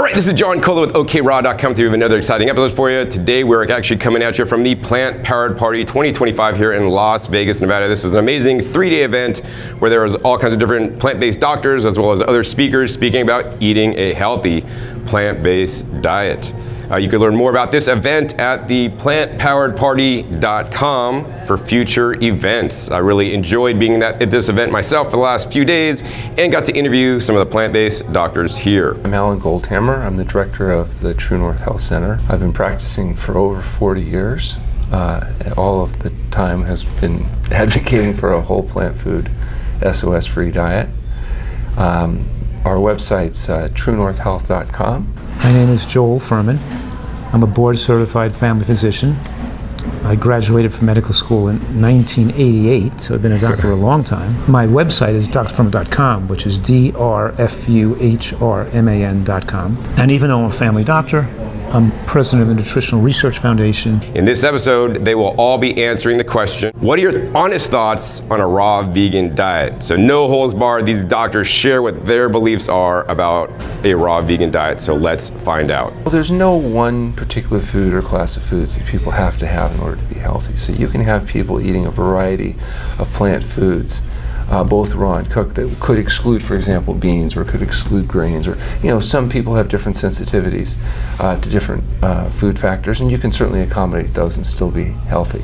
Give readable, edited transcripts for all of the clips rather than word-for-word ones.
right, this is John Cola with OKRaw.com. We have another exciting episode for you. Today we're actually coming at you from the Plant Powered Party 2025 here in Las Vegas, Nevada. This is an amazing 3-day event where there was all kinds of different plant-based doctors as well as other speakers speaking about eating a healthy plant-based diet. You can learn more about this event at the plantpoweredparty.com for future events. I really enjoyed being at this event myself for the last few days and got to interview some of the plant-based doctors here. I'm Goldhamer. I'm the director of the True North Health Center. I've been practicing for over 40 years. All of the time has been advocating for a whole plant food, SOS-free diet. Our website's truenorthhealth.com. My name is Joel Fuhrman. I'm a board-certified family physician. I graduated from medical school in 1988, so I've been a doctor a long time. My website is drfuhrman.com, which is drfuhrman.com. And even though I'm a family doctor, I'm president of the Nutritional Research Foundation. In this episode, they will all be answering the question, what are your honest thoughts on a raw vegan diet? So no holds barred, these doctors share what their beliefs are about a raw vegan diet. So let's find out. Well, there's no one particular food or class of foods that people have to have in order to be healthy. So you can have people eating a variety of plant foods, both raw and cooked, that could exclude, for example, beans, or could exclude grains, or some people have different sensitivities to different food factors, and you can certainly accommodate those and still be healthy.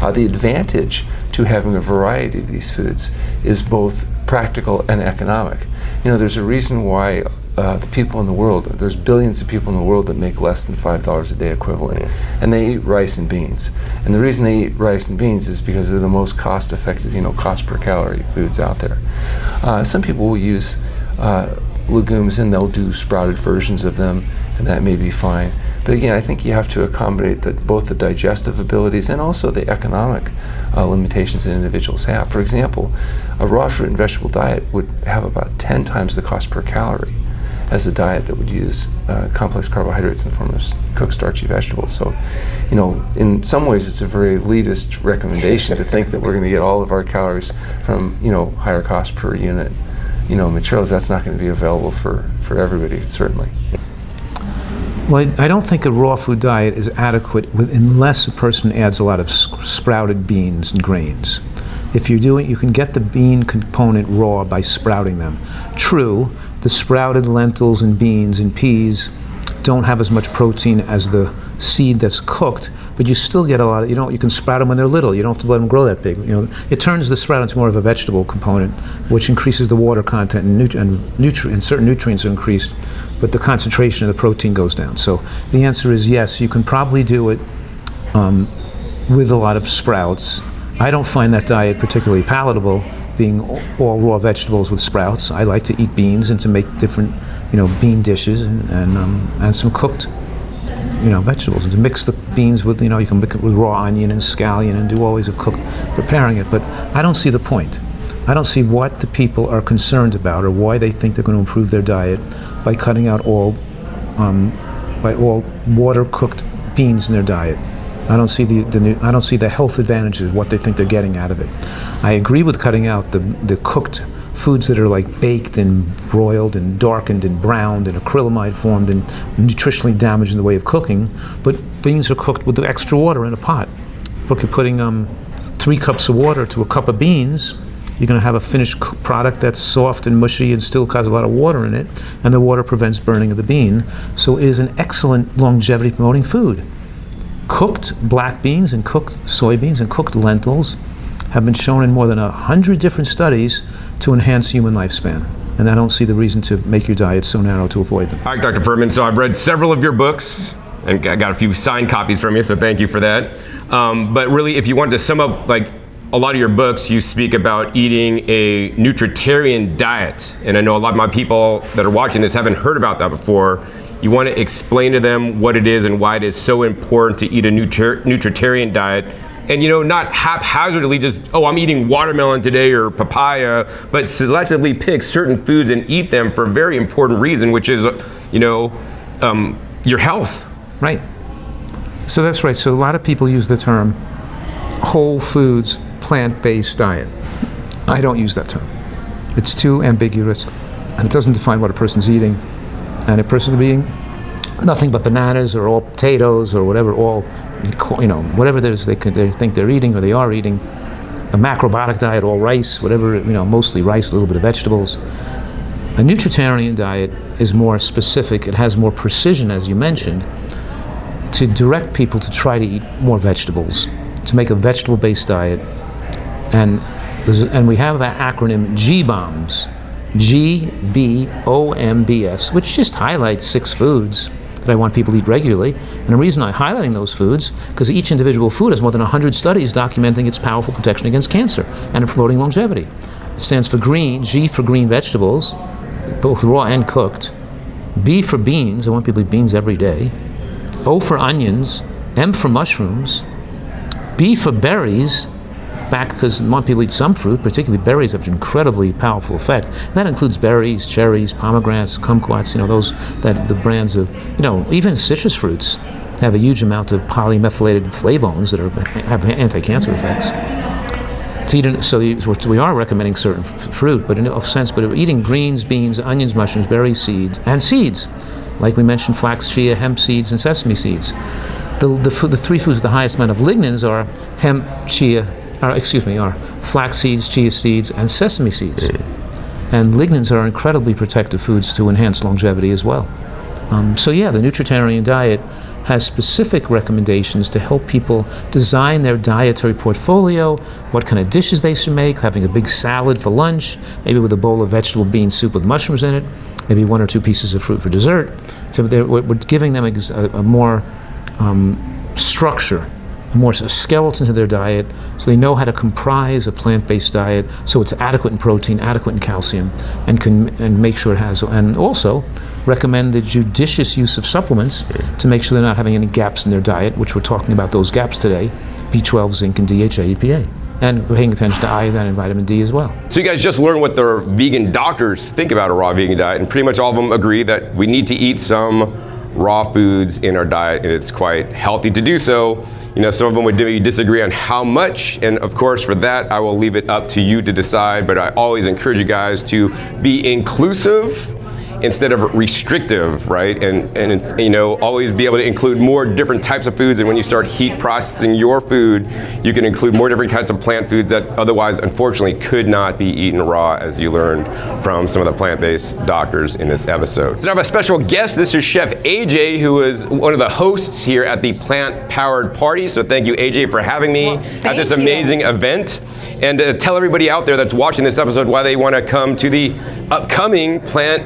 The advantage to having a variety of these foods is both practical and economic. There's a reason why the people in the world, there's billions of people in the world that make less than $5 a day equivalent, and they eat rice and beans. And the reason they eat rice and beans is because they're the most cost-effective, cost per calorie foods out there. Some people will use legumes, and they'll do sprouted versions of them, and that may be fine. But again, I think you have to accommodate both the digestive abilities and also the economic limitations that individuals have. For example, a raw fruit and vegetable diet would have about 10 times the cost per calorie as a diet that would use complex carbohydrates in the form of cooked starchy vegetables. So, in some ways it's a very elitist recommendation to think that we're going to get all of our calories from, higher cost per unit, materials. That's not going to be available for everybody, certainly. Well, I don't think a raw food diet is adequate unless a person adds a lot of sprouted beans and grains. If you can get the bean component raw by sprouting them. True, the sprouted lentils and beans and peas don't have as much protein as the seed that's cooked, but you still get a lot of, you can sprout them when they're little. You don't have to let them grow that big. It turns the sprout into more of a vegetable component, which increases the water content and certain nutrients are increased, but the concentration of the protein goes down. So the answer is yes, you can probably do it with a lot of sprouts. I don't find that diet particularly palatable, being all raw vegetables with sprouts. I like to eat beans and to make different, bean dishes and some cooked, vegetables, and to mix the beans with, you can mix it with raw onion and scallion and do all ways of preparing it. But I don't see the point. I don't see what the people are concerned about or why they think they're going to improve their diet by cutting out all water cooked beans in their diet. I don't see the health advantages, what they think they're getting out of it. I agree with cutting out the cooked foods that are like baked and broiled and darkened and browned and acrylamide formed and nutritionally damaged in the way of cooking, but beans are cooked with the extra water in a pot. Look, you're putting 3 cups of water to a cup of beans, you're going to have a finished product that's soft and mushy and still has a lot of water in it, and the water prevents burning of the bean. So it is an excellent longevity promoting food. Cooked black beans and cooked soybeans and cooked lentils have been shown in more than 100 different studies to enhance human lifespan. And I don't see the reason to make your diet so narrow to avoid them. All right, Dr. Fuhrman, so I've read several of your books and I got a few signed copies from you, so thank you for that. But really, if you wanted to sum up a lot of your books, you speak about eating a Nutritarian diet. And I know a lot of my people that are watching this haven't heard about that before. You want to explain to them what it is and why it is so important to eat a Nutritarian diet. And not haphazardly just, I'm eating watermelon today or papaya, but selectively pick certain foods and eat them for a very important reason, which is, your health. Right. So that's right. So a lot of people use the term whole foods, plant-based diet. I don't use that term. It's too ambiguous, and it doesn't define what a person's eating. And a person could be nothing but bananas or all potatoes or whatever, all, whatever it is they think they're eating or they are eating. A macrobiotic diet, all rice, whatever, mostly rice, a little bit of vegetables. A nutritarian diet is more specific. It has more precision, as you mentioned, to direct people to try to eat more vegetables, to make a vegetable-based diet. And we have that acronym GBOMBS, GBOMBS, which just highlights 6 foods that I want people to eat regularly. And the reason I'm highlighting those foods, because each individual food has more than 100 studies documenting its powerful protection against cancer and promoting longevity. It stands for green, G for green vegetables, both raw and cooked. B for beans, I want people to eat beans every day. O for onions, M for mushrooms. B for berries, back because I want people to eat some fruit, particularly berries have an incredibly powerful effect. And that includes berries, cherries, pomegranates, kumquats, the brands of, even citrus fruits have a huge amount of polymethylated flavones that have anti-cancer effects. So we are recommending certain fruit, but eating greens, beans, onions, mushrooms, berries, seeds, and seeds, like we mentioned, flax, chia, hemp seeds, and sesame seeds. The 3 foods with the highest amount of lignans are hemp, are flax seeds, chia seeds, and sesame seeds. And lignans are incredibly protective foods to enhance longevity as well. The nutritarian diet has specific recommendations to help people design their dietary portfolio, what kind of dishes they should make, having a big salad for lunch, maybe with a bowl of vegetable bean soup with mushrooms in it, maybe 1 or 2 pieces of fruit for dessert. So we're giving them a more structure, more skeleton to their diet, so they know how to comprise a plant-based diet, so it's adequate in protein, adequate in calcium, and make sure it has, and also recommend the judicious use of supplements to make sure they're not having any gaps in their diet, which we're talking about those gaps today, B12, zinc, and DHA, EPA. And paying attention to iodine and vitamin D as well. So you guys just learned what the vegan doctors think about a raw vegan diet, and pretty much all of them agree that we need to eat some raw foods in our diet, and it's quite healthy to do so. Some of them would disagree on how much, and of course for that I will leave it up to you to decide, but I always encourage you guys to be inclusive instead of restrictive, right? And always be able to include more different types of foods. And when you start heat processing your food, you can include more different kinds of plant foods that otherwise, unfortunately, could not be eaten raw, as you learned from some of the plant-based doctors in this episode. So now I have a special guest. This is Chef AJ, who is one of the hosts here at the Plant Powered Party. So thank you, AJ, for having me at this amazing event. And tell everybody out there that's watching this episode why they want to come to the upcoming Plant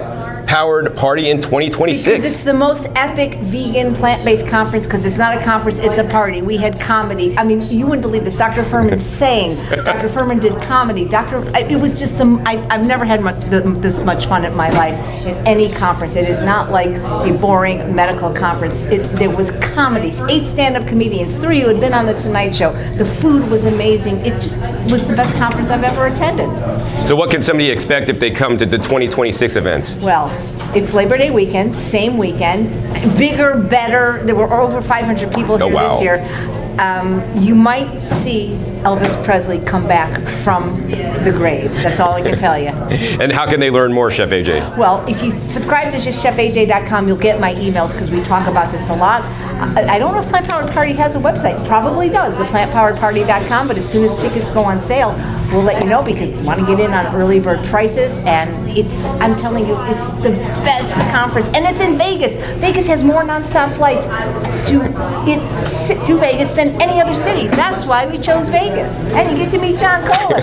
Powered Party in 2026. Because it's the most epic vegan plant-based conference, because it's not a conference, it's a party. We had comedy. I mean, you wouldn't believe this. Dr. Fuhrman sang. Dr. Fuhrman did comedy. It was just I've never had this much fun at my life at any conference. It is not like a boring medical conference. There was comedies, 8 stand-up comedians, 3 who had been on the Tonight Show. The food was amazing. It just was the best conference I've ever attended. So what can somebody expect if they come to the 2026 event? Well, it's Labor Day weekend, same weekend, bigger, better. There were over 500 people here this year. You might see Elvis Presley come back from the grave. That's all I can tell you. And how can they learn more, Chef AJ? Well, if you subscribe to just chefaj.com, you'll get my emails, because we talk about this a lot. I don't know if Plant Powered Party has a website. It probably does, theplantpoweredparty.com, but as soon as tickets go on sale, we'll let you know, because we want to get in on early bird prices, and I'm telling you, it's the best conference, and it's in Vegas. Vegas has more nonstop flights to Vegas than any other city. That's why we chose Vegas. And you get to meet John Kohler.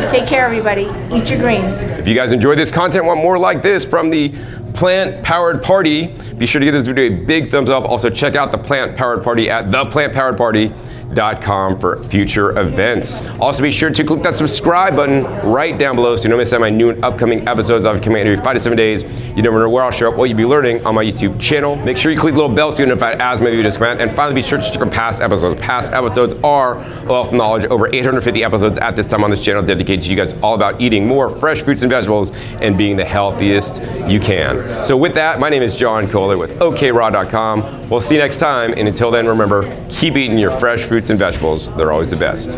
Take care, everybody. Eat your greens. If you guys enjoyed this content, want more like this from the Plant Powered Party, be sure to give this video a big thumbs up. Also check out the Plant Powered Party at theplantpoweredparty.com for future events. Also be sure to click that subscribe button right down below so you don't miss out on my new and upcoming episodes. I'll be coming out every 5 to 7 days. You never know where I'll show up, what you'll be learning on my YouTube channel. Make sure you click the little bell so you're notified as my videos come out. And finally, be sure to check out past episodes. Past episodes are wealth of knowledge. Over 850 episodes at this time on this channel dedicated to you guys all about eating more fresh fruits and vegetables and being the healthiest you can. So with that, my name is John Kohler with OKRaw.com. We'll see you next time, and until then, remember, keep eating your fresh fruits and vegetables. They're always the best.